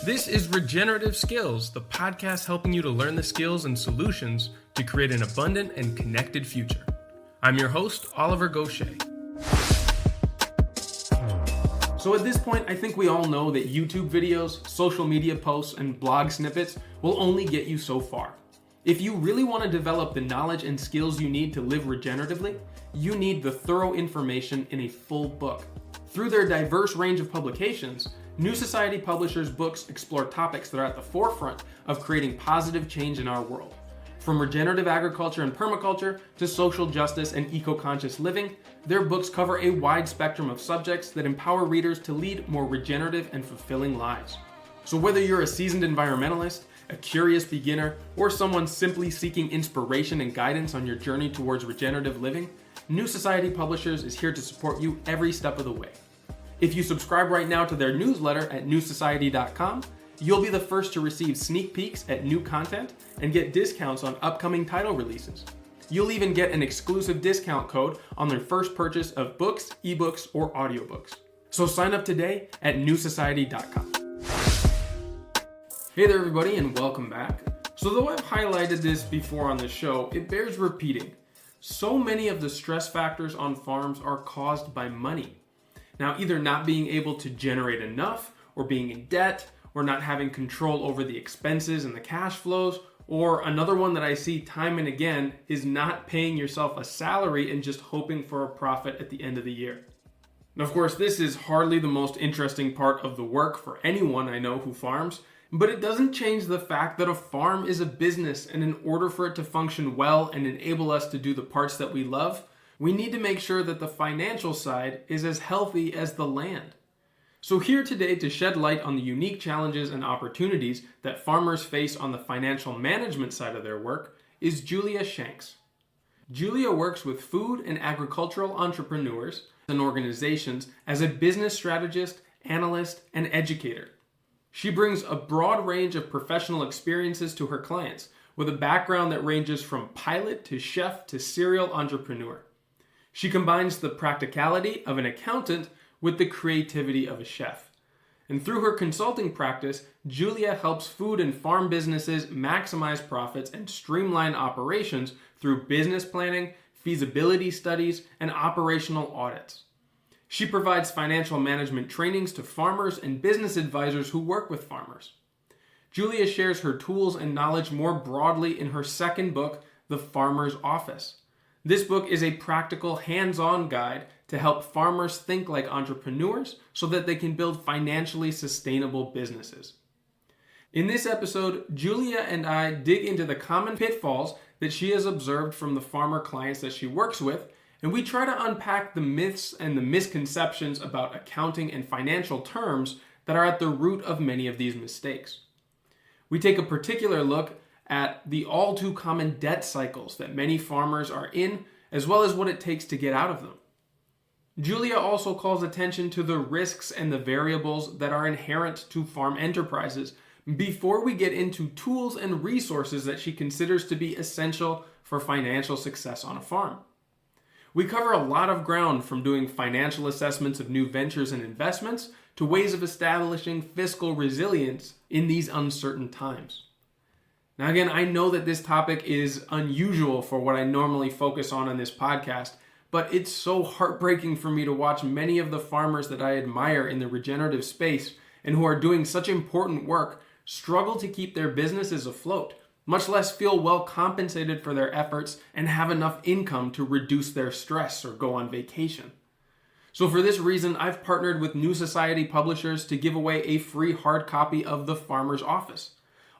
This is Regenerative Skills, the podcast helping you to learn the skills and solutions to create an abundant and connected future. I'm your host, Oliver Gaucher. So at this point, I think we all know that YouTube videos, social media posts, and blog snippets will only get you so far. If you really want to develop the knowledge and skills you need to live regeneratively, you need the thorough information in a full book. Through their diverse range of publications, New Society Publishers' books explore topics that are at the forefront of creating positive change in our world. From regenerative agriculture and permaculture to social justice and eco-conscious living, their books cover a wide spectrum of subjects that empower readers to lead more regenerative and fulfilling lives. So whether you're a seasoned environmentalist, a curious beginner, or someone simply seeking inspiration and guidance on your journey towards regenerative living, New Society Publishers is here to support you every step of the way. If you subscribe right now to their newsletter at newsociety.com, you'll be the first to receive sneak peeks at new content and get discounts on upcoming title releases. You'll even get an exclusive discount code on their first purchase of books, ebooks, or audiobooks. So sign up today at newsociety.com. Hey there everybody and welcome back. So though I've highlighted this before on the show, it bears repeating. So many of the stress factors on farms are caused by money. Now, either not being able to generate enough, or being in debt, or not having control over the expenses and the cash flows, or another one that I see time and again is not paying yourself a salary and just hoping for a profit at the end of the year. Now, of course, this is hardly the most interesting part of the work for anyone I know who farms, but it doesn't change the fact that a farm is a business, and in order for it to function well and enable us to do the parts that we love, we need to make sure that the financial side is as healthy as the land. So here today to shed light on the unique challenges and opportunities that farmers face on the financial management side of their work is Julia Shanks. Julia works with food and agricultural entrepreneurs and organizations as a business strategist, analyst, and educator. She brings a broad range of professional experiences to her clients with a background that ranges from pilot to chef to serial entrepreneur. She combines the practicality of an accountant with the creativity of a chef. And through her consulting practice, Julia helps food and farm businesses maximize profits and streamline operations through business planning, feasibility studies, and operational audits. She provides financial management trainings to farmers and business advisors who work with farmers. Julia shares her tools and knowledge more broadly in her second book, The Farmer's Office. This book is a practical, hands-on guide to help farmers think like entrepreneurs so that they can build financially sustainable businesses. In this episode, Julia and I dig into the common pitfalls that she has observed from the farmer clients that she works with, and we try to unpack the myths and the misconceptions about accounting and financial terms that are at the root of many of these mistakes. We take a particular look at the all too common debt cycles that many farmers are in, as well as what it takes to get out of them. Julia also calls attention to the risks and the variables that are inherent to farm enterprises before we get into tools and resources that she considers to be essential for financial success on a farm. We cover a lot of ground, from doing financial assessments of new ventures and investments to ways of establishing fiscal resilience in these uncertain times. Now again, I know that this topic is unusual for what I normally focus on in this podcast, but it's so heartbreaking for me to watch many of the farmers that I admire in the regenerative space and who are doing such important work struggle to keep their businesses afloat, much less feel well compensated for their efforts and have enough income to reduce their stress or go on vacation. So for this reason, I've partnered with New Society Publishers to give away a free hard copy of The Farmer's Office.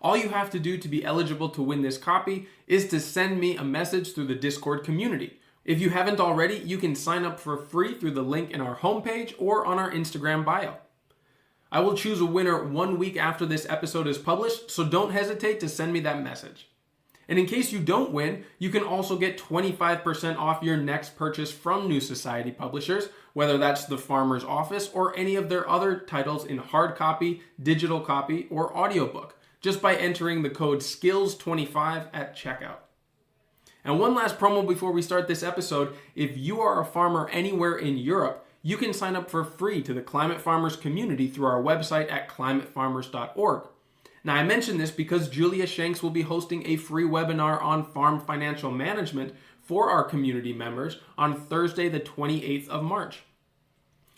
All you have to do to be eligible to win this copy is to send me a message through the Discord community. If you haven't already, you can sign up for free through the link in our homepage or on our Instagram bio. I will choose a winner 1 week after this episode is published, so don't hesitate to send me that message. And in case you don't win, you can also get 25% off your next purchase from New Society Publishers, whether that's The Farmer's Office or any of their other titles in hard copy, digital copy, or audiobook, just by entering the code SKILLS25 at checkout. And one last promo before we start this episode: if you are a farmer anywhere in Europe, You can sign up for free to the Climate Farmers community through our website at climatefarmers.org. Now, I mention this because Julia Shanks will be hosting a free webinar on farm financial management for our community members on Thursday, the 28th of March.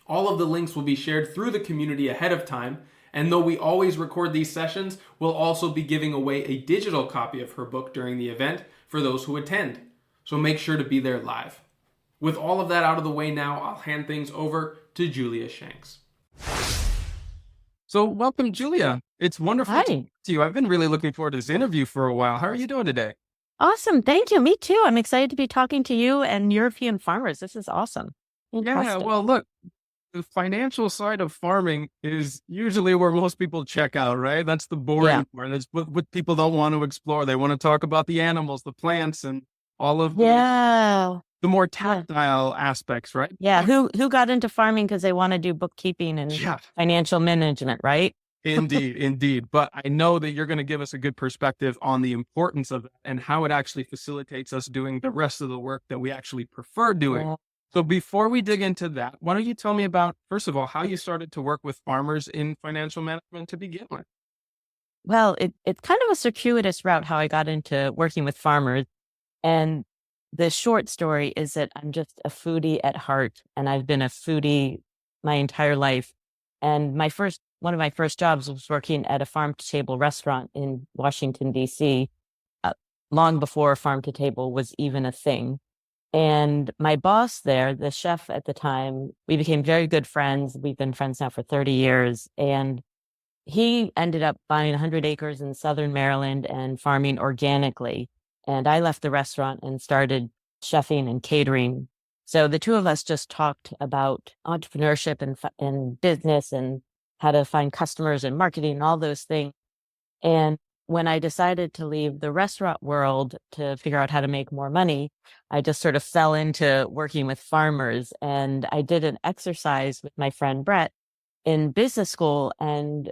All of the links will be shared through the community ahead of time, and though we always record these sessions, we'll also be giving away a digital copy of her book during the event for those who attend. So make sure to be there live. With all of that out of the way now, I'll hand things over to Julia Shanks. So welcome, Julia. It's wonderful to meet you. I've been really looking forward to this interview for a while. How are you doing today? Awesome. Thank you. Me too. I'm excited to be talking to you and European farmers. This is awesome. Yeah, well, look, the financial side of farming is usually where most people check out, right? That's the boring part. That's what people don't want to explore. They want to talk about the animals, the plants, and all of the more tactile aspects, right? Yeah. Who got into farming because they want to do bookkeeping and financial management, right? Indeed. But I know that you're going to give us a good perspective on the importance of it and how it actually facilitates us doing the rest of the work that we actually prefer doing. Yeah. So before we dig into that, why don't you tell me about, first of all, how you started to work with farmers in financial management to begin with? Well, it's kind of a circuitous route how I got into working with farmers. And the short story is that I'm just a foodie at heart, and I've been a foodie my entire life. And one of my first jobs was working at a farm-to-table restaurant in Washington, D.C., long before farm-to-table was even a thing. And my boss there, the chef at the time, we became very good friends. We've been friends now for 30 years. And he ended up buying 100 acres in Southern Maryland and farming organically. And I left the restaurant and started chefing and catering. So the two of us just talked about entrepreneurship and business and how to find customers and marketing and all those things. And when I decided to leave the restaurant world to figure out how to make more money, I just sort of fell into working with farmers. And I did an exercise with my friend Brett in business school. And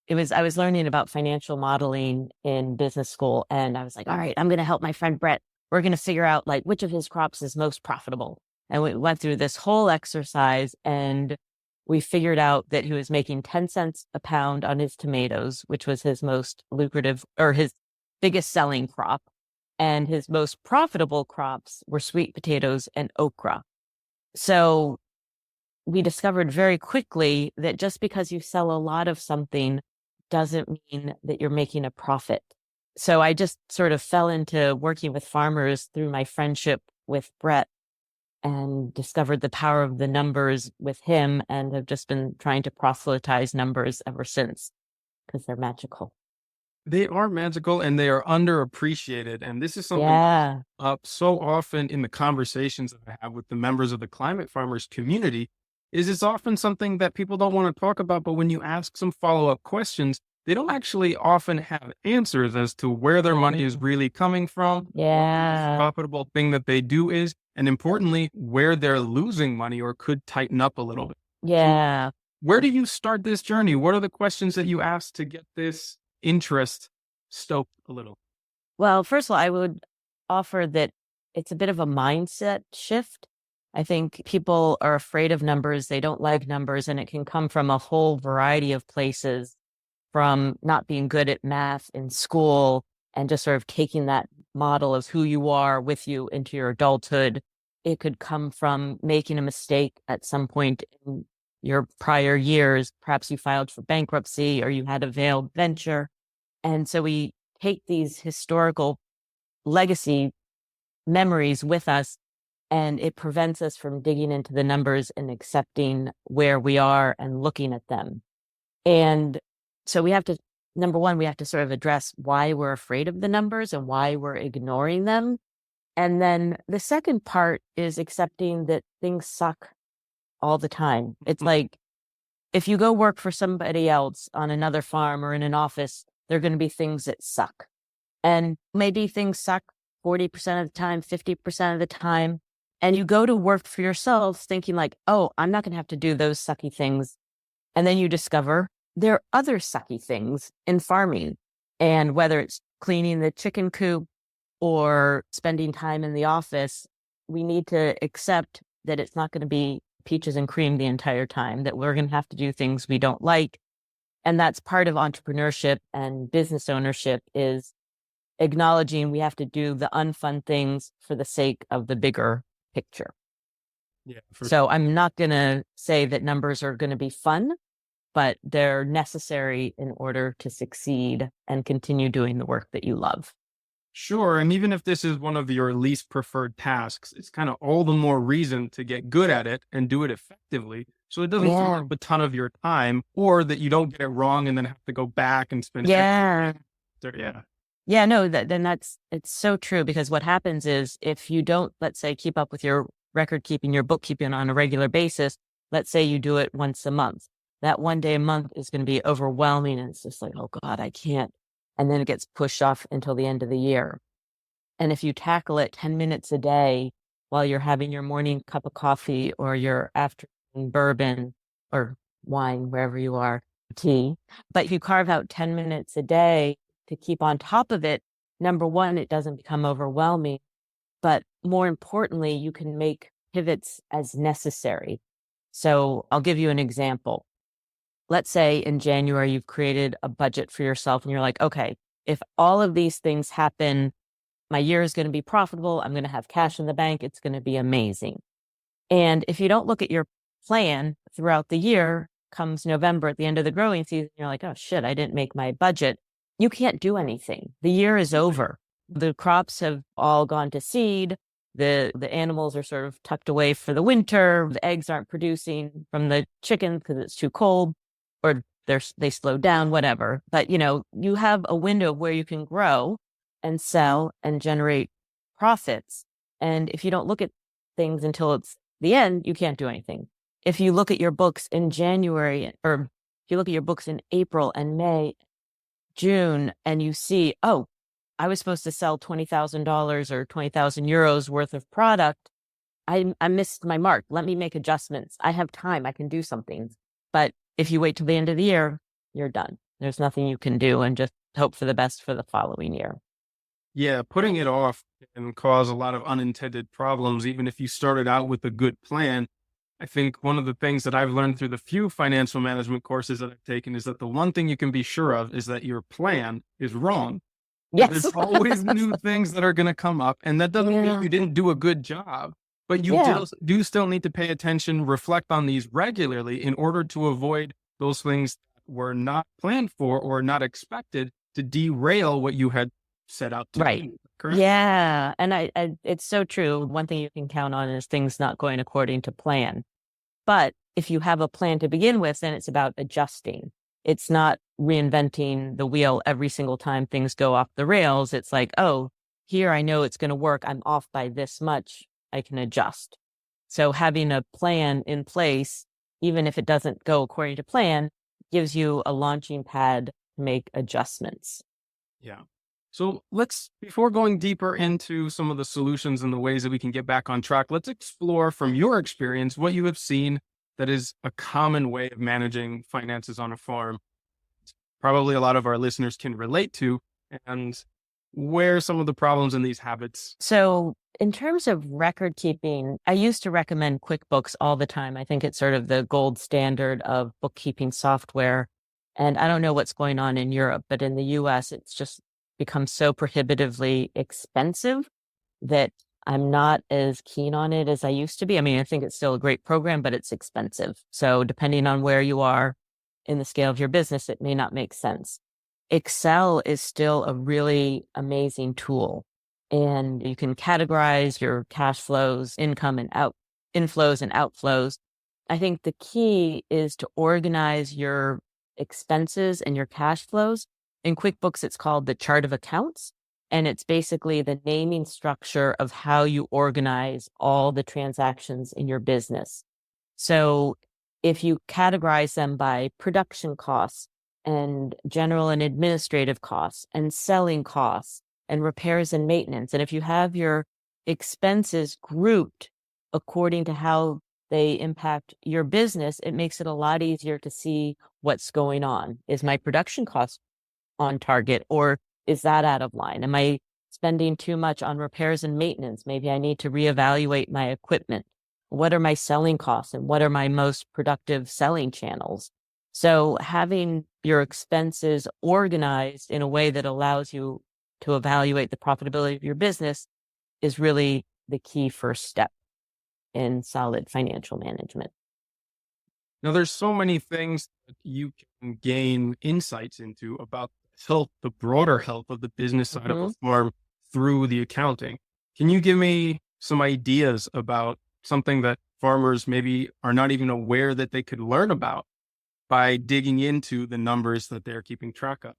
I was learning about financial modeling in business school. And I was like, all right, I'm going to help my friend Brett. We're going to figure out like which of his crops is most profitable. And we went through this whole exercise, and we figured out that he was making 10 cents a pound on his tomatoes, which was his most lucrative or his biggest selling crop. And his most profitable crops were sweet potatoes and okra. So we discovered very quickly that just because you sell a lot of something doesn't mean that you're making a profit. So I just sort of fell into working with farmers through my friendship with Brett, and discovered the power of the numbers with him, and have just been trying to proselytize numbers ever since because they're magical. They are magical, and they are underappreciated. And this is something up so often in the conversations that I have with the members of the Climate Farmers community. It's often something that people don't want to talk about, but when you ask some follow-up questions, they don't actually often have answers as to where their money is really coming from, what the profitable thing that they do is, and importantly, where they're losing money or could tighten up a little bit. Yeah. So where do you start this journey? What are the questions that you ask to get this interest stoked a little? Well, first of all, I would offer that it's a bit of a mindset shift. I think people are afraid of numbers. They don't like numbers, and it can come from a whole variety of places, from not being good at math in school and just sort of taking that model of who you are with you into your adulthood. It could come from making a mistake at some point in your prior years. Perhaps you filed for bankruptcy or you had a failed venture. And so we take these historical legacy memories with us, and it prevents us from digging into the numbers and accepting where we are and looking at them. And so we have to, number one, we have to sort of address why we're afraid of the numbers and why we're ignoring them. And then the second part is accepting that things suck all the time. It's like, if you go work for somebody else on another farm or in an office, there are going to be things that suck. And maybe things suck 40% of the time, 50% of the time. And you go to work for yourself thinking like, oh, I'm not going to have to do those sucky things. And then you discover there are other sucky things in farming. And whether it's cleaning the chicken coop or spending time in the office, we need to accept that it's not going to be peaches and cream the entire time, that we're going to have to do things we don't like. And that's part of entrepreneurship and business ownership, is acknowledging we have to do the unfun things for the sake of the bigger picture. Yeah, So I'm not going to say that numbers are going to be fun, but they're necessary in order to succeed and continue doing the work that you love. sure. And even if this is one of your least preferred tasks, it's kind of all the more reason to get good at it and do it effectively. So it doesn't take Yeah. up a ton of your time, or that you don't get it wrong and then have to go back and spend Yeah. yeah. Yeah, no, it's so true, because what happens is, if you don't, let's say, keep up with your record keeping, your bookkeeping on a regular basis, let's say you do it once a month, that one day a month is going to be overwhelming. And it's just like, oh God, I can't. And then it gets pushed off until the end of the year. And if you tackle it 10 minutes a day while you're having your morning cup of coffee or your afternoon bourbon or wine, wherever you are, tea, but if you carve out 10 minutes a day to keep on top of it, number one, it doesn't become overwhelming. But more importantly, you can make pivots as necessary. So I'll give you an example. Let's say in January, you've created a budget for yourself and you're like, okay, if all of these things happen, my year is going to be profitable. I'm going to have cash in the bank. It's going to be amazing. And if you don't look at your plan throughout the year, comes November at the end of the growing season, you're like, oh shit, I didn't make my budget. You can't do anything. The year is over. The crops have all gone to seed. The animals are sort of tucked away for the winter. The eggs aren't producing from the chickens because it's too cold, or they slowed down, whatever. But you have a window where you can grow and sell and generate profits. And if you don't look at things until it's the end, you can't do anything. If you look at your books in January, or if you look at your books in April and May, June, and you see, oh, I was supposed to sell $20,000 or 20,000 euros worth of product. I missed my mark. Let me make adjustments. I have time. I can do something. But if you wait till the end of the year, you're done. There's nothing you can do, and just hope for the best for the following year. Yeah, putting it off can cause a lot of unintended problems, even if you started out with a good plan. I think one of the things that I've learned through the few financial management courses that I've taken is that the one thing you can be sure of is that your plan is wrong. Yes. There's always new things that are going to come up, and that doesn't mean you didn't do a good job, but you do still need to pay attention, reflect on these regularly in order to avoid those things that were not planned for or not expected to derail what you had set out to do. Correct? Yeah. And I it's so true. One thing you can count on is things not going according to plan. But if you have a plan to begin with, then it's about adjusting. It's not reinventing the wheel every single time things go off the rails. It's like, oh, here I know it's going to work. I'm off by this much. I can adjust. So having a plan in place, even if it doesn't go according to plan, gives you a launching pad to make adjustments. Yeah. So before going deeper into some of the solutions and the ways that we can get back on track, let's explore from your experience what you have seen that is a common way of managing finances on a farm. Probably a lot of our listeners can relate to, and where some of the problems in these habits. So in terms of record keeping, I used to recommend QuickBooks all the time. I think it's sort of the gold standard of bookkeeping software. And I don't know what's going on in Europe, but in the US, it's just become so prohibitively expensive that I'm not as keen on it as I used to be. I mean, I think it's still a great program, but it's expensive. So depending on where you are in the scale of your business, it may not make sense. Excel is still a really amazing tool, and you can categorize your cash flows, income and inflows and outflows. I think the key is to organize your expenses and your cash flows. In QuickBooks, it's called the chart of accounts, and it's basically the naming structure of how you organize all the transactions in your business. So if you categorize them by production costs and general and administrative costs and selling costs and repairs and maintenance, and if you have your expenses grouped according to how they impact your business, it makes it a lot easier to see what's going on. Is my production cost on target, or is that out of line? Am I spending too much on repairs and maintenance? Maybe I need to reevaluate my equipment. what are my selling costs and what are my most productive selling channels? So having your expenses organized in a way that allows you to evaluate the profitability of your business is really the key first step in solid financial management. Now, there's so many things that you can gain insights into about health, the broader health of the business side of a Hmm. farm through the accounting. Can you give me some ideas about something that farmers maybe are not even aware that they could learn about by digging into the numbers that they're keeping track of?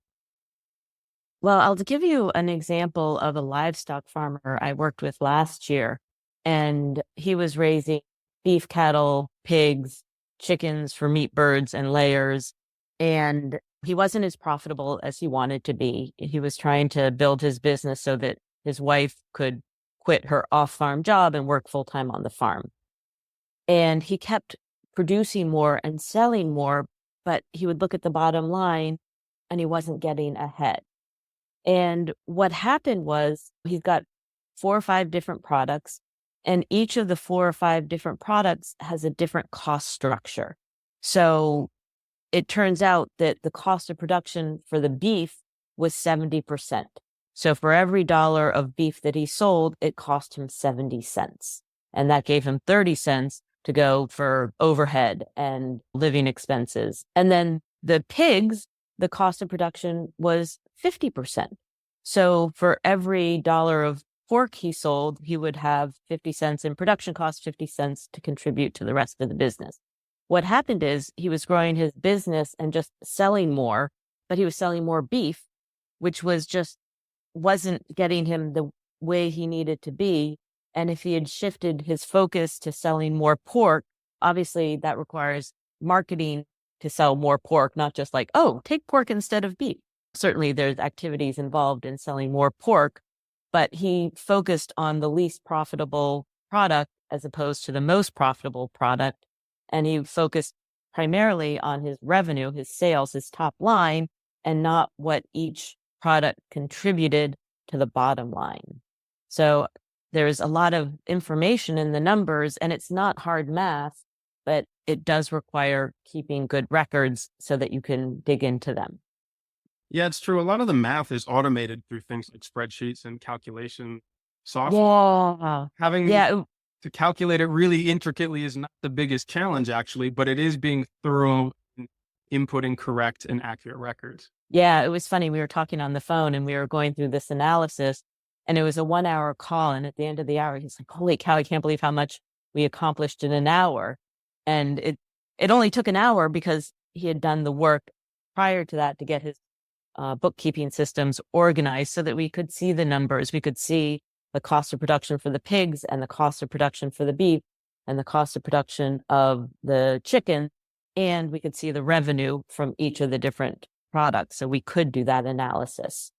Well, I'll give you an example of a livestock farmer I worked with last year, and he was raising beef cattle, pigs, chickens for meat birds and layers, and he wasn't as profitable as he wanted to be. He was trying to build his business so that his wife could quit her off-farm job and work full-time on the farm. And he kept producing more and selling more, but he would look at the bottom line and he wasn't getting ahead. And what happened was he's got 4 or 5 different products, and each of the 4 or 5 different products has a different cost structure. So it turns out that the cost of production for the beef was 70%. So for every dollar of beef that he sold, it cost him 70 cents. And that gave him 30 cents to go for overhead and living expenses. And then the pigs, the cost of production was 50%. So for every dollar of pork he sold, he would have 50 cents in production costs, 50 cents to contribute to the rest of the business. What happened is he was growing his business and just selling more, but he was selling more beef, which wasn't getting him the way he needed to be. And if he had shifted his focus to selling more pork, obviously that requires marketing to sell more pork, not just like, oh, take pork instead of beef. Certainly there's activities involved in selling more pork, but he focused on the least profitable product as opposed to the most profitable product. And he focused primarily on his revenue, his sales, his top line, and not what each product contributed to the bottom line. So there's a lot of information in the numbers, and it's not hard math, but it does require keeping good records so that you can dig into them. Yeah, it's true. A lot of the math is automated through things like spreadsheets and calculation software. Yeah. Having Yeah. to calculate it really intricately is not the biggest challenge, actually, but it is being thorough in inputting correct and accurate records. Yeah, it was funny. We were talking on the phone and we were going through this analysis, and it was a 1 hour call. And at the end of the hour, he's like, holy cow, I can't believe how much we accomplished in an hour. And it only took an hour because he had done the work prior to that to get his bookkeeping systems organized so that we could see the numbers. We could see the cost of production for the pigs and the cost of production for the beef and the cost of production of the chicken. And we could see the revenue from each of the different products. So we could do that analysis.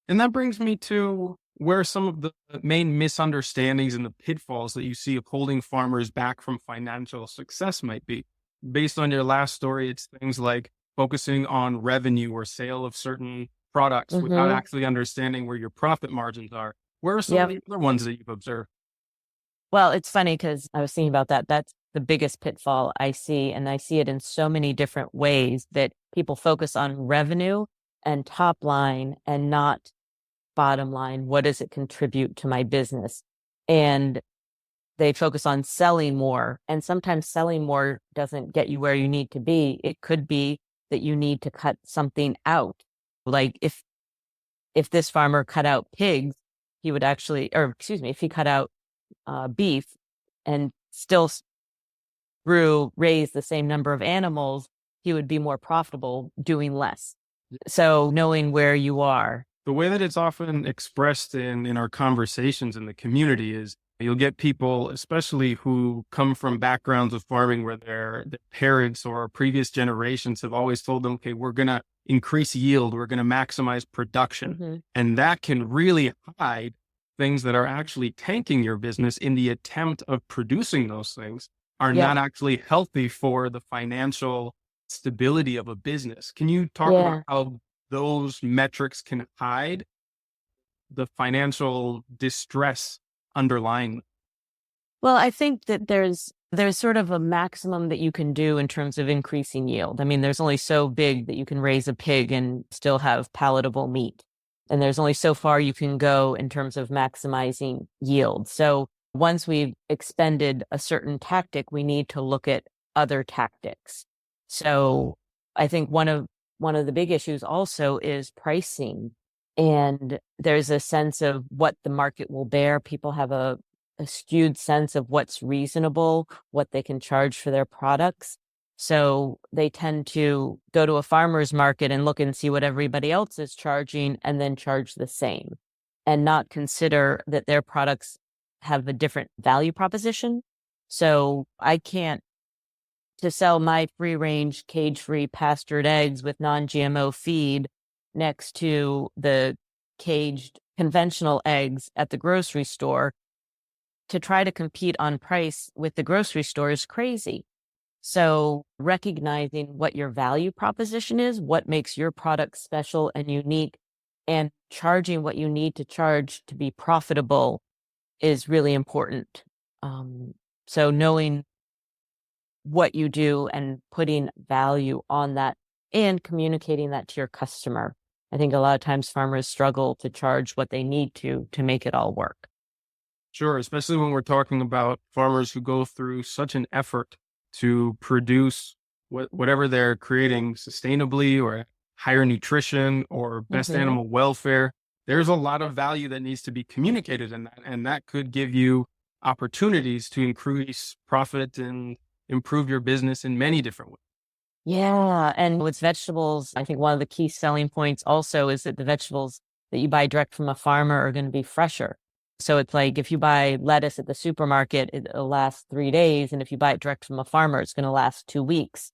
And that brings me to where some of the main misunderstandings and the pitfalls that you see of holding farmers back from financial success might be. Based on your last story, it's things like focusing on revenue or sale of certain products without Hmm. actually understanding where your profit margins are. Where are some of Yep. the other ones that you've observed? Well, it's funny because I was thinking about that. That's the biggest pitfall I see. And I see it in so many different ways that people focus on revenue and top line and not bottom line. What does it contribute to my business? And they focus on selling more. And sometimes selling more doesn't get you where you need to be. It could be that you need to cut something out. Like if this farmer cut out pigs, he would actually, or excuse me, if he cut out beef and still raise the same number of animals, he would be more profitable doing less. So knowing where you are. The way that it's often expressed in our conversations in the community is you'll get people, especially who come from backgrounds of farming where their parents or previous generations have always told them, okay, we're going to increase yield, we're going to maximize production. Hmm. And that can really hide things that are actually tanking your business in the attempt of producing those things are Yep. not actually healthy for the financial stability of a business. Can you talk about Yeah. how those metrics can hide the financial distress underlying? Well, I think that there's sort of a maximum that you can do in terms of increasing yield. I mean, there's only so big that you can raise a pig and still have palatable meat. And there's only so far you can go in terms of maximizing yield. So once we've expended a certain tactic, we need to look at other tactics. So I think one of the big issues also is pricing. And there's a sense of what the market will bear. People have a skewed sense of what's reasonable, what they can charge for their products. So they tend to go to a farmer's market and look and see what everybody else is charging and then charge the same and not consider that their products have a different value proposition. So I can't to sell my free range, cage free pastured eggs with non GMO feed next to the caged conventional eggs at the grocery store. To try to compete on price with the grocery store is crazy. So recognizing what your value proposition is, what makes your product special and unique, and charging what you need to charge to be profitable is really important. So knowing what you do and putting value on that and communicating that to your customer. I think a lot of times farmers struggle to charge what they need to make it all work. Sure, especially when we're talking about farmers who go through such an effort to produce whatever they're creating sustainably or higher nutrition or best Mhm. animal welfare. There's a lot of value that needs to be communicated in that, and that could give you opportunities to increase profit and improve your business in many different ways. Yeah. And with vegetables, I think one of the key selling points also is that the vegetables that you buy direct from a farmer are going to be fresher. So it's like if you buy lettuce at the supermarket, it'll last 3 days. And if you buy it direct from a farmer, it's going to last 2 weeks.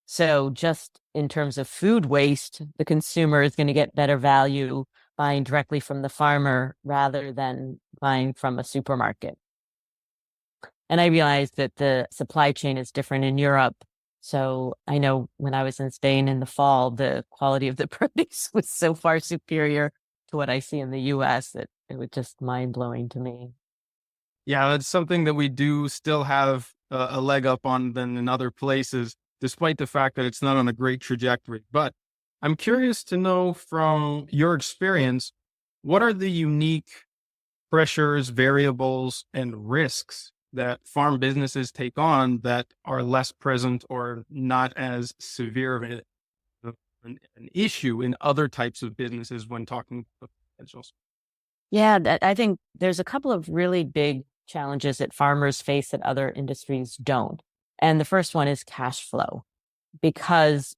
So just in terms of food waste, the consumer is going to get better value buying directly from the farmer rather than buying from a supermarket. And I realized that the supply chain is different in Europe. So I know when I was in Spain in the fall, the quality of the produce was so far superior to what I see in the US that it was just mind blowing to me. Yeah, that's something that we do still have a leg up on than in other places, despite the fact that it's not on a great trajectory. But I'm curious to know from your experience, what are the unique pressures, variables, and risks that farm businesses take on that are less present or not as severe of an issue in other types of businesses when talking about potentials? Yeah, I think there's a couple of really big challenges that farmers face that other industries don't. And the first one is cash flow, because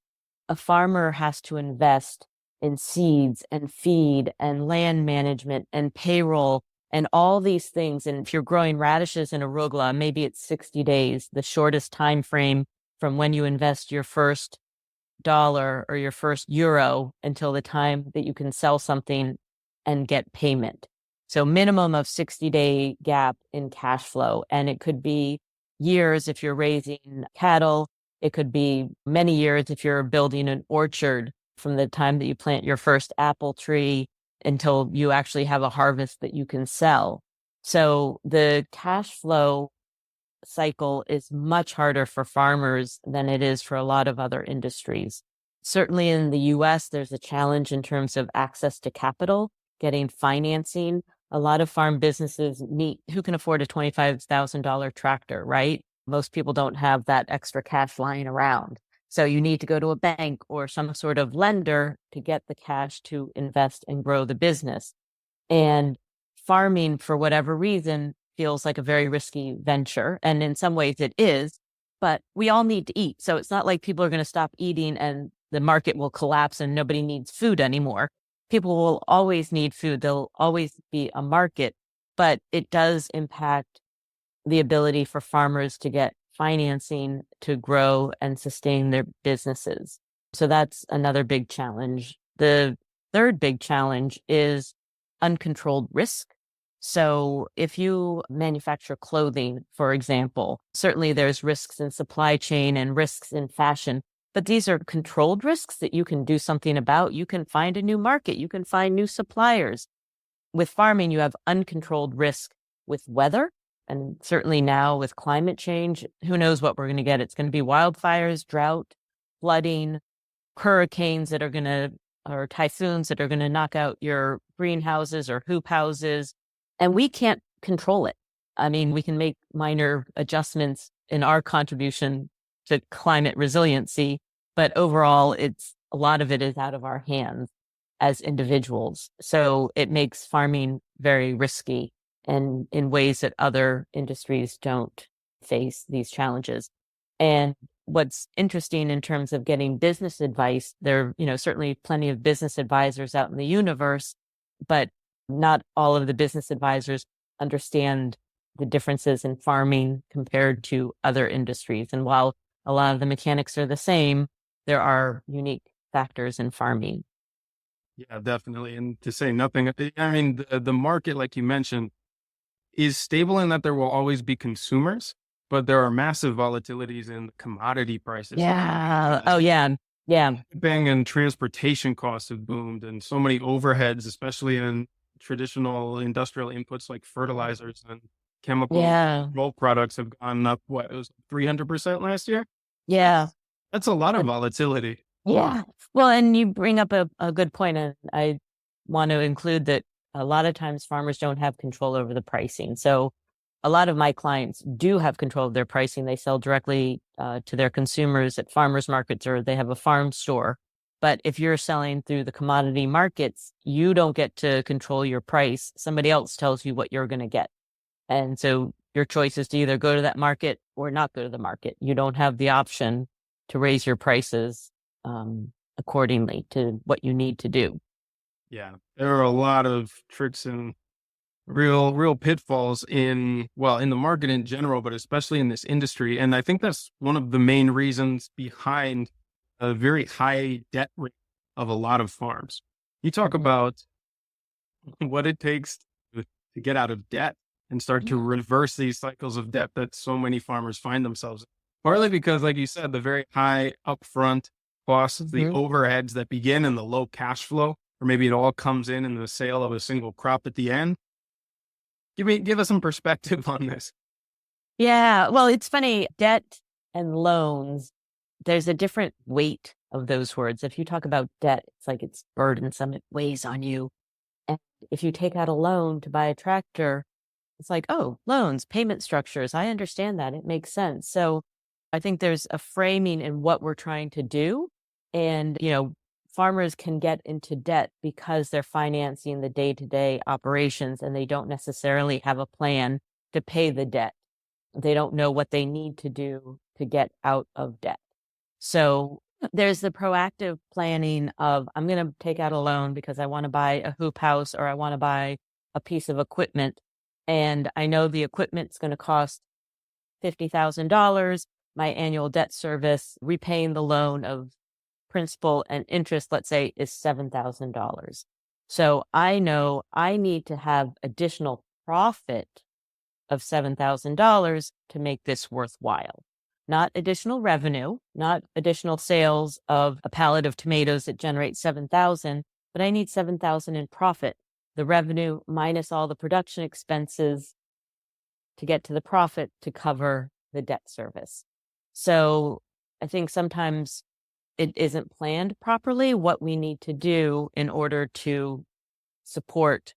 a farmer has to invest in seeds and feed and land management and payroll and all these things. And if you're growing radishes and arugula, maybe it's 60 days, the shortest time frame from when you invest your first dollar or your first euro until the time that you can sell something and get payment. So minimum of 60-day gap in cash flow. And it could be years if you're raising cattle. It could be many years if you're building an orchard from the time that you plant your first apple tree until you actually have a harvest that you can sell. So the cash flow cycle is much harder for farmers than it is for a lot of other industries. Certainly in the US, there's a challenge in terms of access to capital, getting financing. A lot of farm businesses meet who can afford a $25,000 tractor, right? Most people don't have that extra cash lying around. So you need to go to a bank or some sort of lender to get the cash to invest and grow the business. And farming, for whatever reason, feels like a very risky venture. And in some ways it is, but we all need to eat. So it's not like people are going to stop eating and the market will collapse and nobody needs food anymore. People will always need food. There'll always be a market, but it does impact the ability for farmers to get financing to grow and sustain their businesses. So that's another big challenge. The third big challenge is uncontrolled risk. So if you manufacture clothing, for example, certainly there's risks in supply chain and risks in fashion, but these are controlled risks that you can do something about. You can find a new market. You can find new suppliers. With farming, you have uncontrolled risk with weather And certainly now with climate change, who knows what we're going to get? It's going to be wildfires, drought, flooding, hurricanes that are going to, or typhoons that are going to knock out your greenhouses or hoop houses. And we can't control it. I mean, we can make minor adjustments in our contribution to climate resiliency, but overall, a lot of it is out of our hands as individuals. So it makes farming very risky and in ways that other industries don't face these challenges. And what's interesting in terms of getting business advice, there, certainly plenty of business advisors out in the universe, but not all of the business advisors understand the differences in farming compared to other industries. And while a lot of the mechanics are the same, there are unique factors in farming. Yeah, definitely. And to say nothing, I mean, the market, like you mentioned, is stable in that there will always be consumers, but there are massive volatilities in commodity prices. Yeah. Oh, yeah. Yeah. Shipping and transportation costs have boomed, and so many overheads, especially in traditional industrial inputs like fertilizers and chemical Yeah. control products, have gone up. What, it was 300% last year? Yeah. That's a lot of volatility. Yeah. Well, and you bring up a good point, and I want to include that a lot of times farmers don't have control over the pricing. So a lot of my clients do have control of their pricing. They sell directly to their consumers at farmers markets, or they have a farm store. But if you're selling through the commodity markets, you don't get to control your price. Somebody else tells you what you're going to get. And so your choice is to either go to that market or not go to the market. You don't have the option to raise your prices accordingly to what you need to do. Yeah, there are a lot of tricks and real pitfalls in the market in general, but especially in this industry. And I think that's one of the main reasons behind a very high debt rate of a lot of farms. You talk about what it takes to get out of debt and start to reverse these cycles of debt that so many farmers find themselves in. Partly because, like you said, the very high upfront costs, the overheads that begin in the low cash flow, or maybe it all comes in the sale of a single crop at the end. Give us some perspective on this. Yeah. Well, it's funny. Debt and loans, there's a different weight of those words. If you talk about debt, it's like it's burdensome. It weighs on you. And if you take out a loan to buy a tractor, it's like, oh, loans, payment structures. I understand that. It makes sense. So I think there's a framing in what we're trying to do. And, farmers can get into debt because they're financing the day-to-day operations and they don't necessarily have a plan to pay the debt. They don't know what they need to do to get out of debt. So there's the proactive planning of, I'm going to take out a loan because I want to buy a hoop house or I want to buy a piece of equipment. And I know the equipment's going to cost $50,000. My annual debt service, repaying the loan of principal and interest, let's say, is $7,000. So I know I need to have additional profit of $7,000 to make this worthwhile. Not additional revenue, not additional sales of a pallet of tomatoes that generate 7,000, but I need 7,000 in profit. The revenue minus all the production expenses to get to the profit to cover the debt service. So I think sometimes it isn't planned properly what we need to do in order to support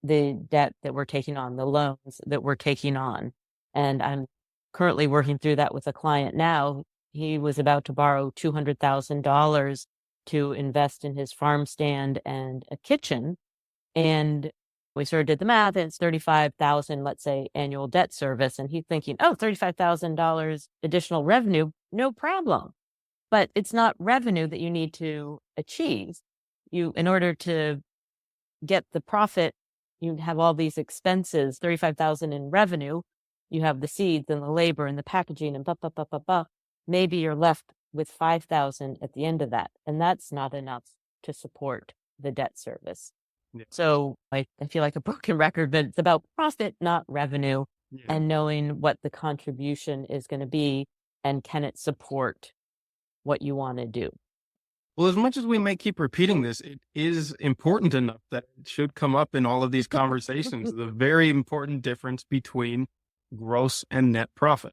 the debt that we're taking on, the loans that we're taking on. And I'm currently working through that with a client now. He was about to borrow $200,000 to invest in his farm stand and a kitchen. And we sort of did the math, and it's $35,000, let's say, annual debt service. And he's thinking, oh, $35,000 additional revenue, no problem. But it's not revenue that you need to achieve. In order to get the profit, you have all these expenses, $35,000 in revenue. You have the seeds and the labor and the packaging and blah, blah, blah, blah, blah. Maybe you're left with $5,000 at the end of that. And that's not enough to support the debt service. Yeah. So I feel like a broken record, but it's about profit, not revenue, and knowing what the contribution is going to be and can it support what you want to do. Well, as much as we may keep repeating this, it is important enough that it should come up in all of these conversations. The very important difference between gross and net profit.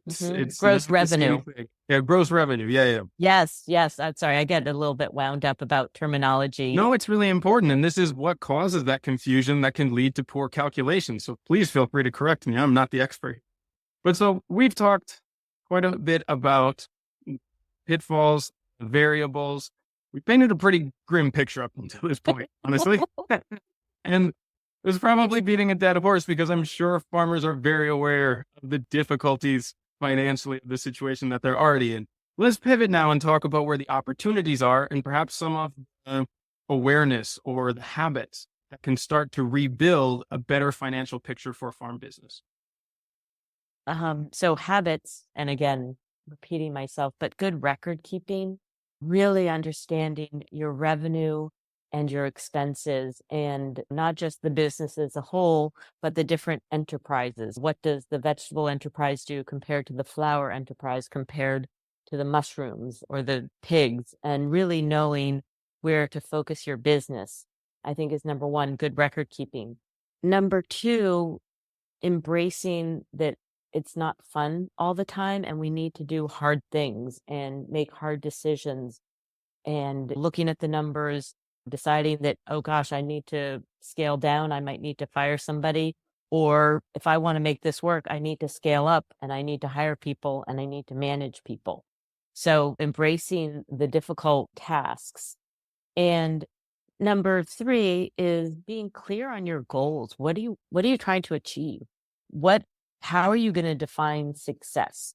It's Gross not the same revenue. thing. Yeah, gross revenue. Yeah. Yes. I'm sorry. I get a little bit wound up about terminology. No, it's really important. And this is what causes that confusion that can lead to poor calculations. So please feel free to correct me. I'm not the expert. But so we've talked quite a bit about pitfalls, variables. We painted a pretty grim picture up until this point, honestly. And it's probably beating a dead horse because I'm sure farmers are very aware of the difficulties financially of the situation that they're already in. Let's pivot now and talk about where the opportunities are and perhaps some of the awareness or the habits that can start to rebuild a better financial picture for a farm business. So habits, and again, repeating myself, but good record keeping, really understanding your revenue and your expenses, and not just the business as a whole, but the different enterprises. What does the vegetable enterprise do compared to the flower enterprise, compared to the mushrooms or the pigs, and really knowing where to focus your business, I think is number one, good record keeping. Number two, embracing that it's not fun all the time and we need to do hard things and make hard decisions, and looking at the numbers, deciding that, oh gosh, I need to scale down, I might need to fire somebody, or if I want to make this work, I need to scale up and I need to hire people and I need to manage people. So embracing the difficult tasks. And number three is being clear on your goals. What are you trying to achieve? How are you going to define success?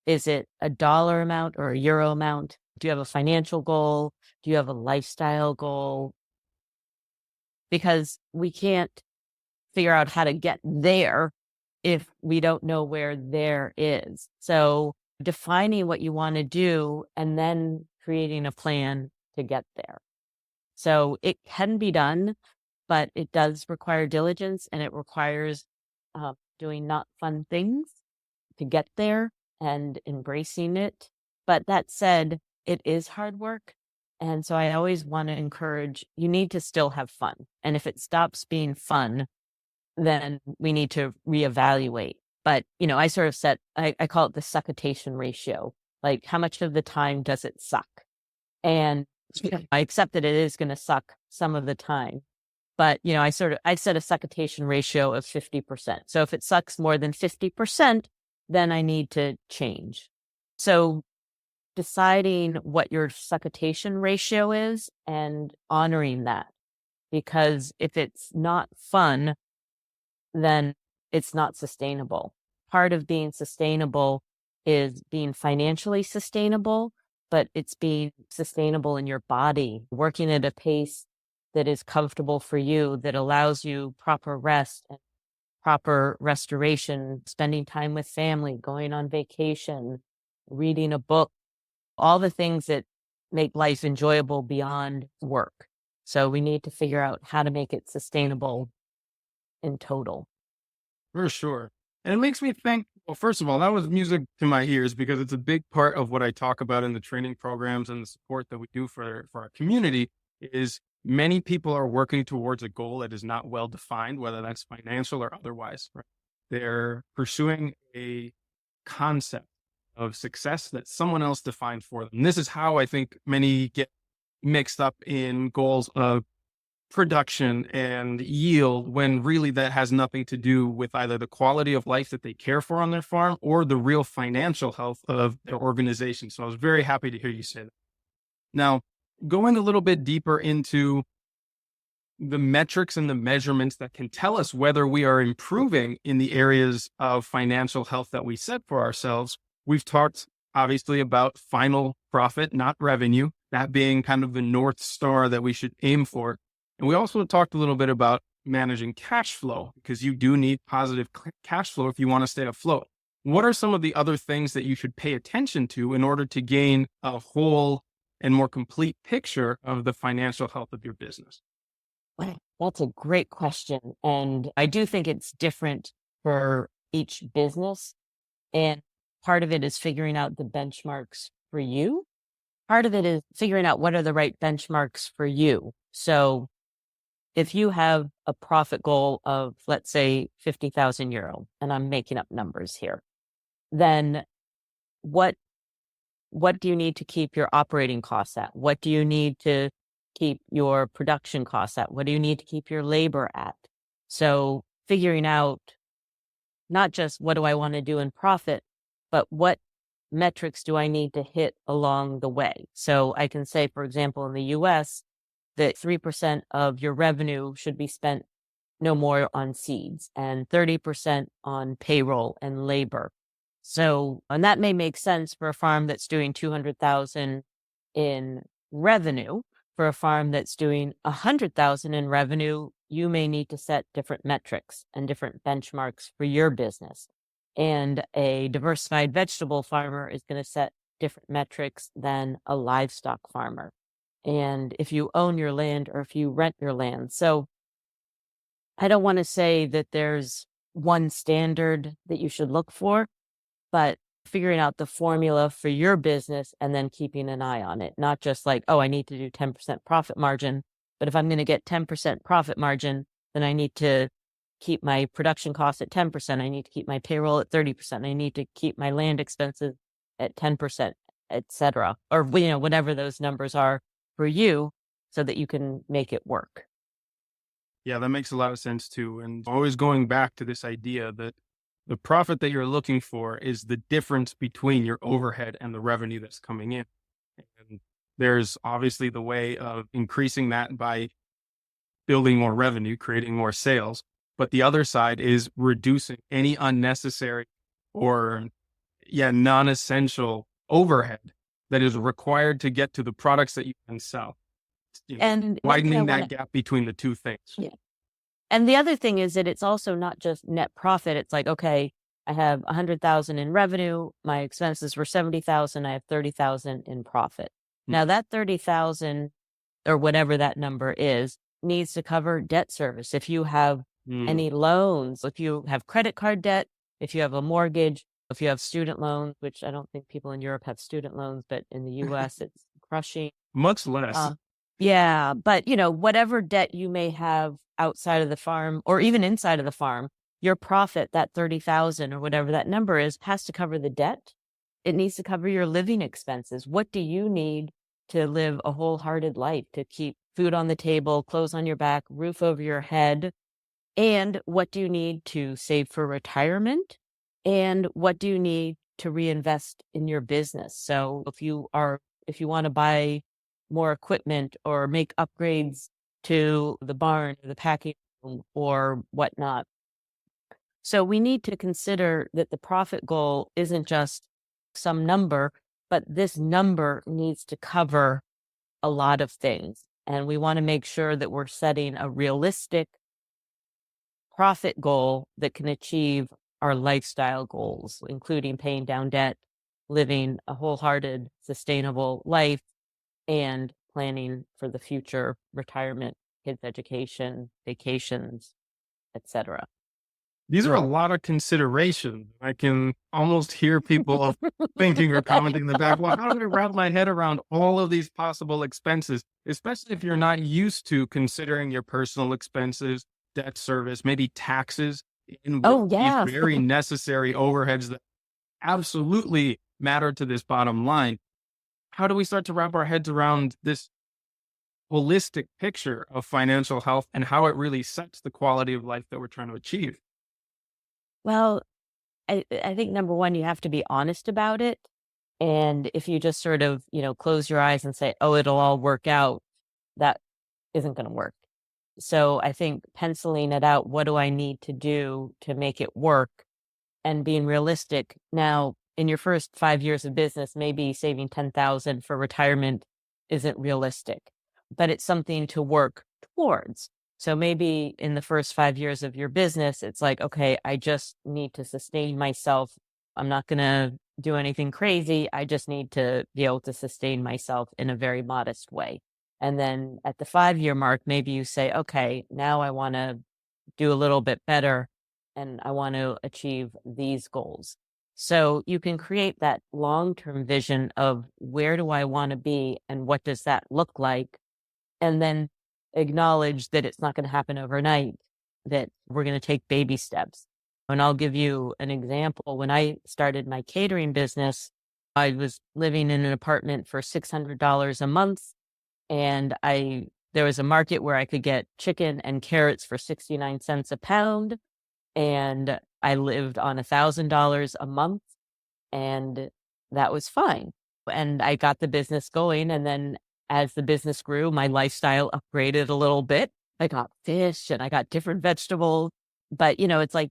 Is it a dollar amount or a euro amount? Do you have a financial goal? Do you have a lifestyle goal? Because we can't figure out how to get there if we don't know where there is. So defining what you want to do and then creating a plan to get there. So it can be done, but it does require diligence, and it requires doing not fun things to get there and embracing it. But that said, it is hard work. And so I always want to encourage, you need to still have fun. And if it stops being fun, then we need to reevaluate. But, I sort of I call it the succotation ratio. Like, how much of the time does it suck? And I accept that it is going to suck some of the time. But, I set a succotation ratio of 50%. So if it sucks more than 50%, then I need to change. So deciding what your succotation ratio is and honoring that, because if it's not fun, then it's not sustainable. Part of being sustainable is being financially sustainable, but it's being sustainable in your body, working at a pace that is comfortable for you, that allows you proper rest and proper restoration, spending time with family, going on vacation, reading a book, all the things that make life enjoyable beyond work. So we need to figure out how to make it sustainable in total. For sure. And it makes me think, well, first of all, that was music to my ears because it's a big part of what I talk about in the training programs and the support that we do for our community is many people are working towards a goal that is not well defined, whether that's financial or otherwise. Right? They're pursuing a concept of success that someone else defined for them. And this is how I think many get mixed up in goals of production and yield when really that has nothing to do with either the quality of life that they care for on their farm or the real financial health of their organization. So I was very happy to hear you say that. Now, going a little bit deeper into the metrics and the measurements that can tell us whether we are improving in the areas of financial health that we set for ourselves. We've talked obviously about final profit, not revenue, that being kind of the North Star that we should aim for. And we also talked a little bit about managing cash flow because you do need positive cash flow if you want to stay afloat. What are some of the other things that you should pay attention to in order to gain a whole and more complete picture of the financial health of your business? Well, that's a great question. And I do think it's different for each business. And part of it is figuring out the benchmarks for you. Part of it is figuring out what are the right benchmarks for you. So if you have a profit goal of, let's say, 50,000 euro, and I'm making up numbers here, then what do you need to keep your operating costs at? What do you need to keep your production costs at? What do you need to keep your labor at? So figuring out not just what do I want to do in profit, but what metrics do I need to hit along the way? So I can say, for example, in the US, that 3% of your revenue should be spent no more on seeds and 30% on payroll and labor. So, and that may make sense for a farm that's doing 200,000 in revenue. For a farm that's doing 100,000 in revenue, you may need to set different metrics and different benchmarks for your business. And a diversified vegetable farmer is going to set different metrics than a livestock farmer. And if you own your land or if you rent your land. So I don't want to say that there's one standard that you should look for, but figuring out the formula for your business and then keeping an eye on it, not just like, oh, I need to do 10% profit margin. But if I'm going to get 10% profit margin, then I need to keep my production costs at 10%. I need to keep my payroll at 30%. I need to keep my land expenses at 10%, et cetera, or, whatever those numbers are for you so that you can make it work. Yeah, that makes a lot of sense too. And always going back to this idea that the profit that you're looking for is the difference between your overhead and the revenue that's coming in. And there's obviously the way of increasing that by building more revenue, creating more sales. But the other side is reducing any unnecessary or non-essential overhead that is required to get to the products that you can sell. And widening that gap between the two things. Yeah. And the other thing is that it's also not just net profit. It's like, okay, I have 100,000 in revenue. My expenses were 70,000. I have 30,000 in profit. Now that 30,000 or whatever that number is needs to cover debt service. If you have any loans, if you have credit card debt, if you have a mortgage, if you have student loans, which I don't think people in Europe have student loans, but in the US it's crushing. Much less. Yeah, but whatever debt you may have outside of the farm or even inside of the farm, your profit, that 30,000 or whatever that number is, has to cover the debt. It needs to cover your living expenses. What do you need to live a wholehearted life, to keep food on the table, clothes on your back, roof over your head? And what do you need to save for retirement? And what do you need to reinvest in your business? So if you want to buy more equipment or make upgrades to the barn or the packing room or whatnot. So we need to consider that the profit goal isn't just some number, but this number needs to cover a lot of things. And we want to make sure that we're setting a realistic profit goal that can achieve our lifestyle goals, including paying down debt, living a wholehearted, sustainable life, and planning for the future, retirement, kids' education, vacations, etc. These are a lot of considerations. I can almost hear people thinking or commenting in the back, well, how do I wrap my head around all of these possible expenses, especially if you're not used to considering your personal expenses, debt service, maybe taxes, these very necessary overheads that absolutely matter to this bottom line. How do we start to wrap our heads around this holistic picture of financial health and how it really sets the quality of life that we're trying to achieve? Well, I think number one, you have to be honest about it. And if you just sort of, close your eyes and say, oh, it'll all work out, that isn't going to work. So I think penciling it out, what do I need to do to make it work, and being realistic. Now, in your first 5 years of business, maybe saving 10,000 for retirement isn't realistic, but it's something to work towards. So maybe in the first 5 years of your business, it's like, okay, I just need to sustain myself. I'm not going to do anything crazy. I just need to be able to sustain myself in a very modest way. And then at the 5-year mark, maybe you say, okay, now I want to do a little bit better and I want to achieve these goals. So you can create that long-term vision of where do I want to be and what does that look like? And then acknowledge that it's not going to happen overnight, that we're going to take baby steps. And I'll give you an example. When I started my catering business, I was living in an apartment for $600 a month, and there was a market where I could get chicken and carrots for 69 cents a pound, and I lived on $1,000 a month, and that was fine. And I got the business going, and then as the business grew, my lifestyle upgraded a little bit. I got fish and I got different vegetables, but it's like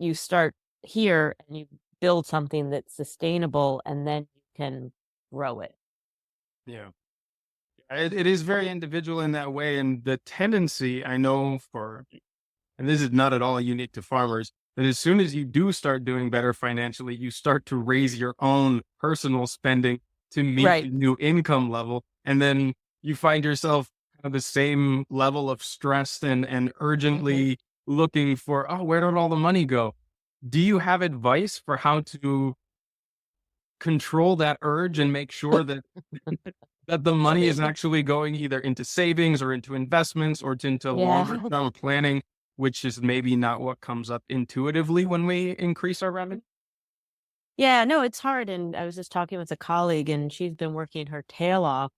you start here and you build something that's sustainable, and then you can grow it. Yeah. It is very individual in that way. And the tendency I know and this is not at all unique to farmers, that as soon as you do start doing better financially, you start to raise your own personal spending to meet Right. the new income level. And then you find yourself at the same level of stress and urgently looking for, oh, where did all the money go? Do you have advice for how to control that urge and make sure that that the money is actually going either into savings or into investments or into longer Yeah. term planning, which is maybe not what comes up intuitively when we increase our revenue? Yeah, no, it's hard. And I was just talking with a colleague, and she's been working her tail off,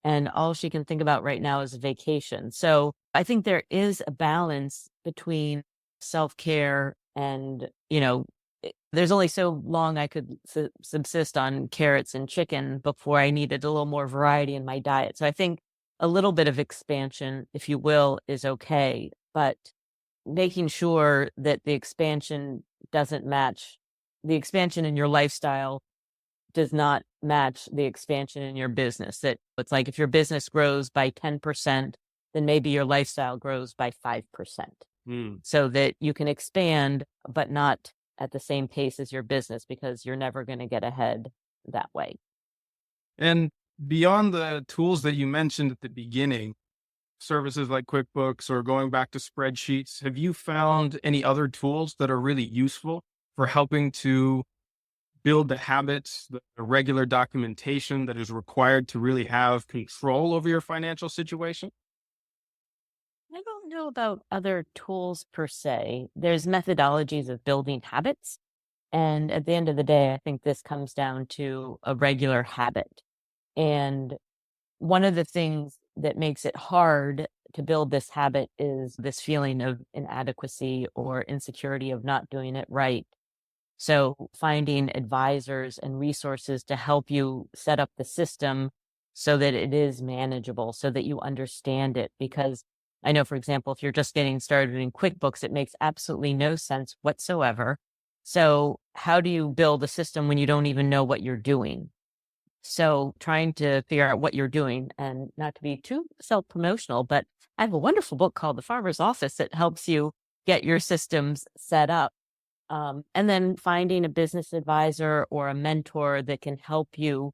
and all she can think about right now is vacation. So I think there is a balance between self-care and, there's only so long I could subsist on carrots and chicken before I needed a little more variety in my diet. So I think a little bit of expansion, if you will, is okay, but making sure that the expansion in your lifestyle does not match the expansion in your business. That it's like if your business grows by 10%, then maybe your lifestyle grows by 5%, Mm. so that you can expand, but not at the same pace as your business, because you're never going to get ahead that way. And beyond the tools that you mentioned at the beginning, services like QuickBooks or going back to spreadsheets, have you found any other tools that are really useful for helping to build the habits, the regular documentation that is required to really have control over your financial situation? I don't know about other tools per se. There's methodologies of building habits. And at the end of the day, I think this comes down to a regular habit. And one of the things that makes it hard to build this habit is this feeling of inadequacy or insecurity of not doing it right. So finding advisors and resources to help you set up the system so that it is manageable, so that you understand it. Because I know, for example, if you're just getting started in QuickBooks, it makes absolutely no sense whatsoever. So how do you build a system when you don't even know what you're doing? So trying to figure out what you're doing, and not to be too self-promotional, but I have a wonderful book called The Farmer's Office that helps you get your systems set up. And then finding a business advisor or a mentor that can help you,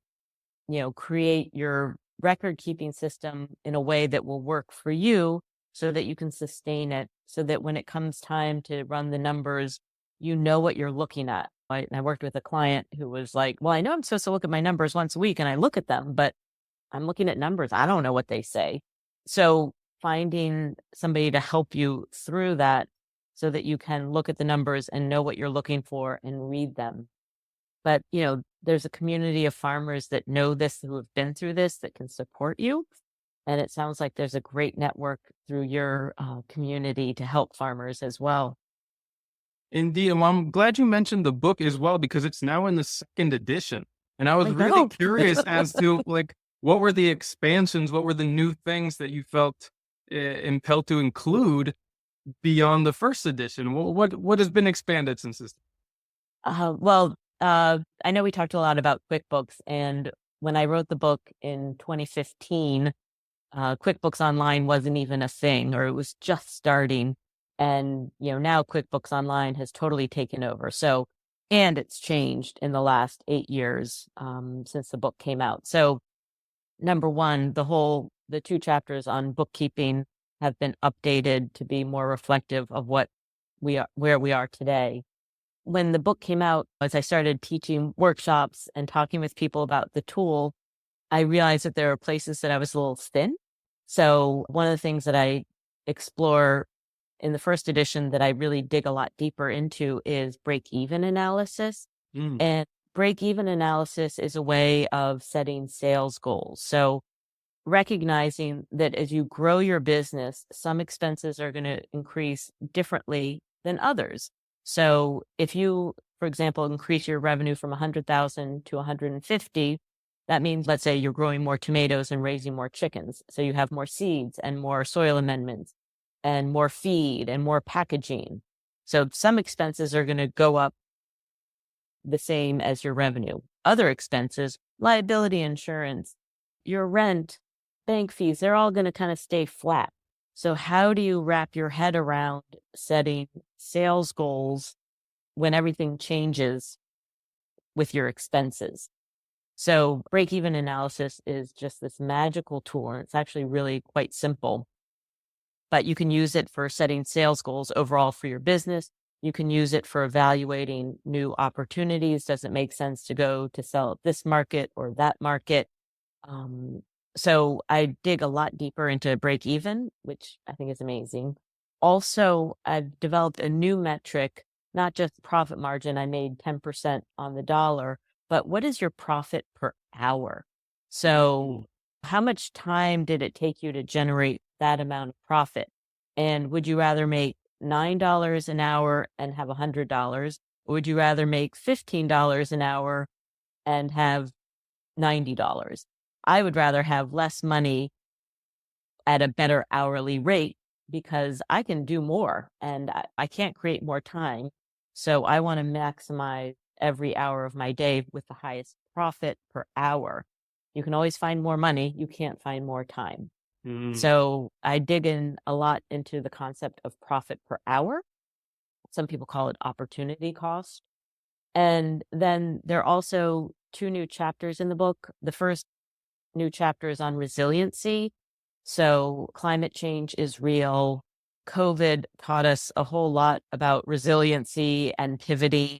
create your record keeping system in a way that will work for you, so that you can sustain it, so that when it comes time to run the numbers, you know what you're looking at. I worked with a client who was like, well, I know I'm supposed to look at my numbers once a week, and I look at them, but I'm looking at numbers. I don't know what they say. So finding somebody to help you through that, so that you can look at the numbers and know what you're looking for and read them. But, there's a community of farmers that know this, who have been through this, that can support you. And it sounds like there's a great network through your community to help farmers as well. Indeed. Well, I'm glad you mentioned the book as well, because it's now in the second edition. And I was I really know. curious as to what were the expansions, what were the new things that you felt impelled to include beyond the first edition? What has been expanded since this? Well, I know we talked a lot about QuickBooks, and when I wrote the book in 2015, QuickBooks Online wasn't even a thing, or it was just starting. And, now QuickBooks Online has totally taken over. So, and it's changed in the last 8 years since the book came out. So, number one, the 2 chapters on bookkeeping have been updated to be more reflective of where we are today. When the book came out, as I started teaching workshops and talking with people about the tool, I realized that there were places that I was a little thin. So one of the things that I explore in the first edition that I really dig a lot deeper into is break-even analysis. Mm. And break-even analysis is a way of setting sales goals. So recognizing that as you grow your business, some expenses are going to increase differently than others. So if you, for example, increase your revenue from 100,000 to 150, that means, let's say you're growing more tomatoes and raising more chickens. So you have more seeds and more soil amendments and more feed and more packaging. So some expenses are going to go up the same as your revenue. Other expenses, liability insurance, your rent, bank fees, they're all going to kind of stay flat. So how do you wrap your head around setting sales goals when everything changes with your expenses? So break-even analysis is just this magical tool, and it's actually really quite simple. But you can use it for setting sales goals overall for your business. You can use it for evaluating new opportunities. Does it make sense to go to sell at this market or that market? Um, so I dig a lot deeper into break even, which I think is amazing. Also, I've developed a new metric, not just profit margin. I made 10% on the dollar, but what is your profit per hour? So how much time did it take you to generate that amount of profit? And would you rather make $9 an hour and have $100? Or would you rather make $15 an hour and have $90? I would rather have less money at a better hourly rate because I can do more and I can't create more time. So I want to maximize every hour of my day with the highest profit per hour. You can always find more money. You can't find more time. Mm. So I dig in a lot into the concept of profit per hour. Some people call it opportunity cost. And then there are also two new chapters in the book. The first new chapter is on resiliency. So climate change is real. COVID taught us a whole lot about resiliency and pivoting.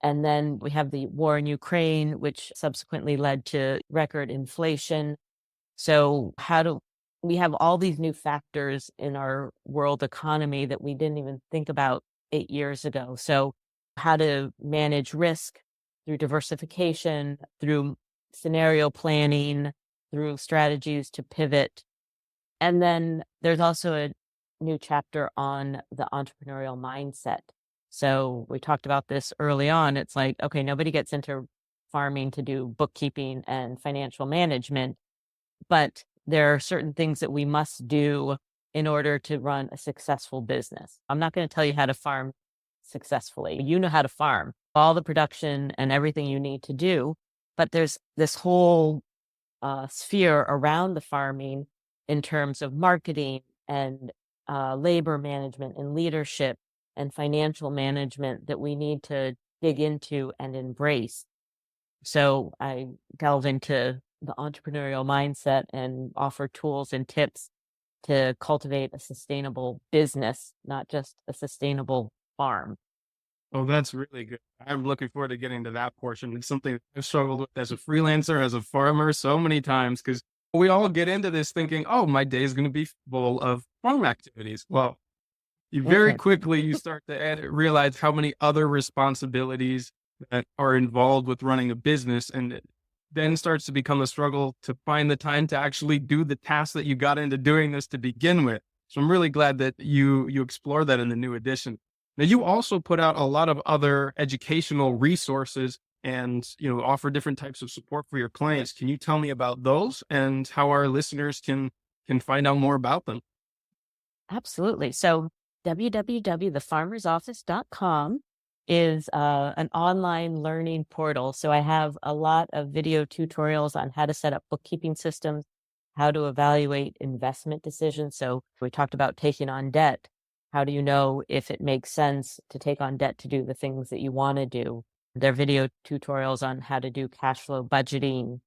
And then we have the war in Ukraine, which subsequently led to record inflation. So how do we have all these new factors in our world economy that we didn't even think about 8 years ago? So how to manage risk through diversification, through scenario planning, through strategies to pivot. And then there's also a new chapter on the entrepreneurial mindset. So we talked about this early on. It's like, okay, nobody gets into farming to do bookkeeping and financial management, but there are certain things that we must do in order to run a successful business. I'm not going to tell you how to farm successfully. You know how to farm, all the production and everything you need to do. But there's this whole sphere around the farming in terms of marketing and labor management and leadership and financial management that we need to dig into and embrace. So I delve into the entrepreneurial mindset and offer tools and tips to cultivate a sustainable business, not just a sustainable farm. Oh, that's really good. I'm looking forward to getting to that portion. It's something I've struggled with as a freelancer, as a farmer, so many times because we all get into this thinking, oh, my day is going to be full of farm activities. Well, you very Mm-mm. quickly you start to realize how many other responsibilities that are involved with running a business, and it then starts to become a struggle to find the time to actually do the tasks that you got into doing this to begin with. So I'm really glad that you explore that in the new edition. Now you also put out a lot of other educational resources and offer different types of support for your clients. Can you tell me about those and how our listeners can find out more about them? Absolutely. So www.thefarmersoffice.com is an online learning portal. So I have a lot of video tutorials on how to set up bookkeeping systems, how to evaluate investment decisions. So we talked about taking on debt. How do you know if it makes sense to take on debt to do the things that you want to do? There are video tutorials on how to do cash flow budgeting,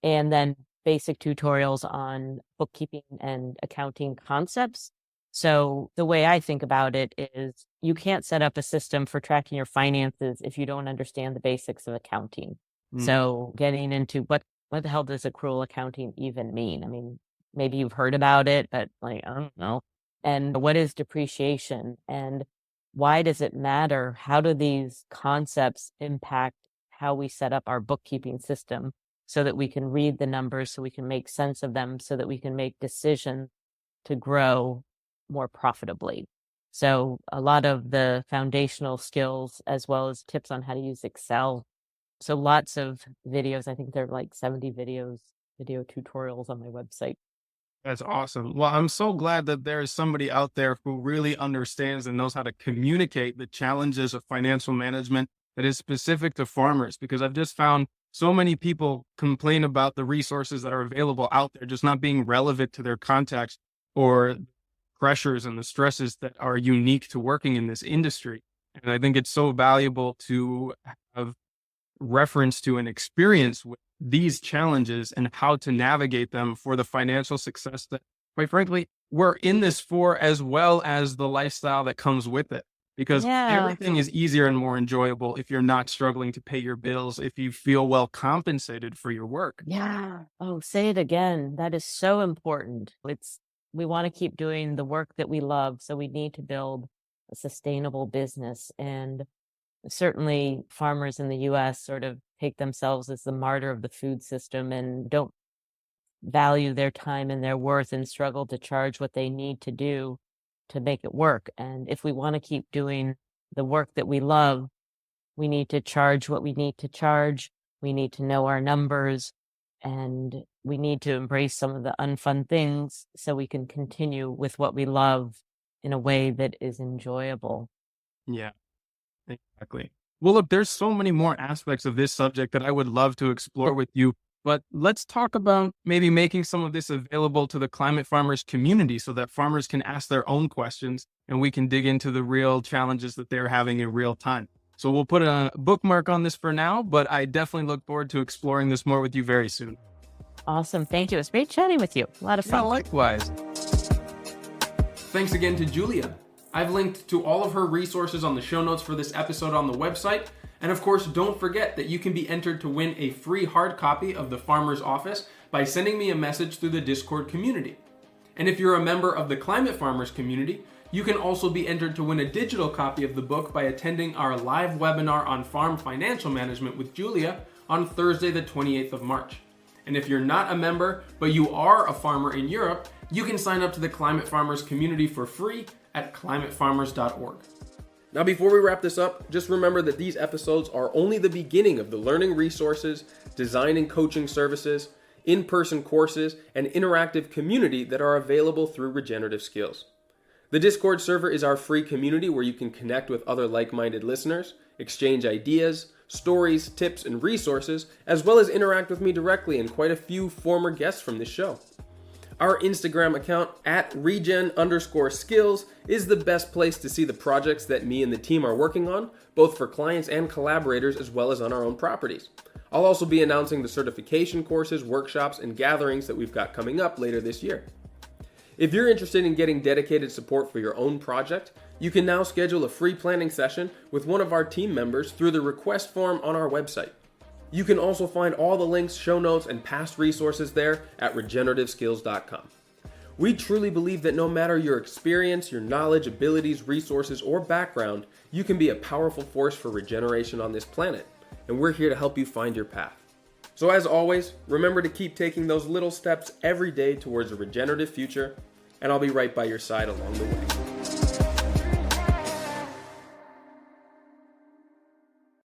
and then basic tutorials on bookkeeping and accounting concepts. So the way I think about it is you can't set up a system for tracking your finances if you don't understand the basics of accounting. Mm. So getting into what the hell does accrual accounting even mean? I mean, maybe you've heard about it, but like, I don't know. And what is depreciation? And why does it matter? How do these concepts impact how we set up our bookkeeping system so that we can read the numbers, so we can make sense of them, so that we can make decisions to grow more profitably? So a lot of the foundational skills, as well as tips on how to use Excel. So lots of videos. I think there are like 70 video tutorials on my website. That's awesome. Well, I'm so glad that there is somebody out there who really understands and knows how to communicate the challenges of financial management that is specific to farmers, because I've just found so many people complain about the resources that are available out there just not being relevant to their context or pressures and the stresses that are unique to working in this industry. And I think it's so valuable to have reference to and experience with these challenges and how to navigate them for the financial success that, quite frankly, we're in this for, as well as the lifestyle that comes with it. Because Yeah. everything is easier and more enjoyable if you're not struggling to pay your bills, if you feel well compensated for your work. Yeah. Oh, say it again. That is so important. We want to keep doing the work that we love, so we need to build a sustainable business. And certainly farmers in the US sort of take themselves as the martyr of the food system and don't value their time and their worth and struggle to charge what they need to do to make it work. And if we want to keep doing the work that we love, we need to charge what we need to charge. We need to know our numbers, and we need to embrace some of the unfun things so we can continue with what we love in a way that is enjoyable. Yeah, exactly. Well, look, there's so many more aspects of this subject that I would love to explore with you, but let's talk about maybe making some of this available to the climate farmers community so that farmers can ask their own questions and we can dig into the real challenges that they're having in real time. So we'll put a bookmark on this for now, but I definitely look forward to exploring this more with you very soon. Awesome. Thank you. It was great chatting with you. A lot of Yeah, fun. likewise. Thanks again to Julia. I've linked to all of her resources on the show notes for this episode on the website. And of course, don't forget that you can be entered to win a free hard copy of The Farmer's Office by sending me a message through the Discord community. And if you're a member of the Climate Farmers community, you can also be entered to win a digital copy of the book by attending our live webinar on farm financial management with Julia on Thursday, the 28th of March. And if you're not a member, but you are a farmer in Europe, you can sign up to the Climate Farmers community for free at climatefarmers.org. Now, before we wrap this up, just remember that these episodes are only the beginning of the learning resources, design and coaching services, in-person courses, and interactive community that are available through Regenerative Skills. The Discord server is our free community where you can connect with other like-minded listeners, exchange ideas, stories, tips, and resources, as well as interact with me directly and quite a few former guests from this show. Our Instagram account at regen_skills is the best place to see the projects that me and the team are working on, both for clients and collaborators, as well as on our own properties. I'll also be announcing the certification courses, workshops, and gatherings that we've got coming up later this year. If you're interested in getting dedicated support for your own project, you can now schedule a free planning session with one of our team members through the request form on our website. You can also find all the links, show notes, and past resources there at regenerativeskills.com. We truly believe that no matter your experience, your knowledge, abilities, resources, or background, you can be a powerful force for regeneration on this planet, and we're here to help you find your path. So as always, remember to keep taking those little steps every day towards a regenerative future, and I'll be right by your side along the way.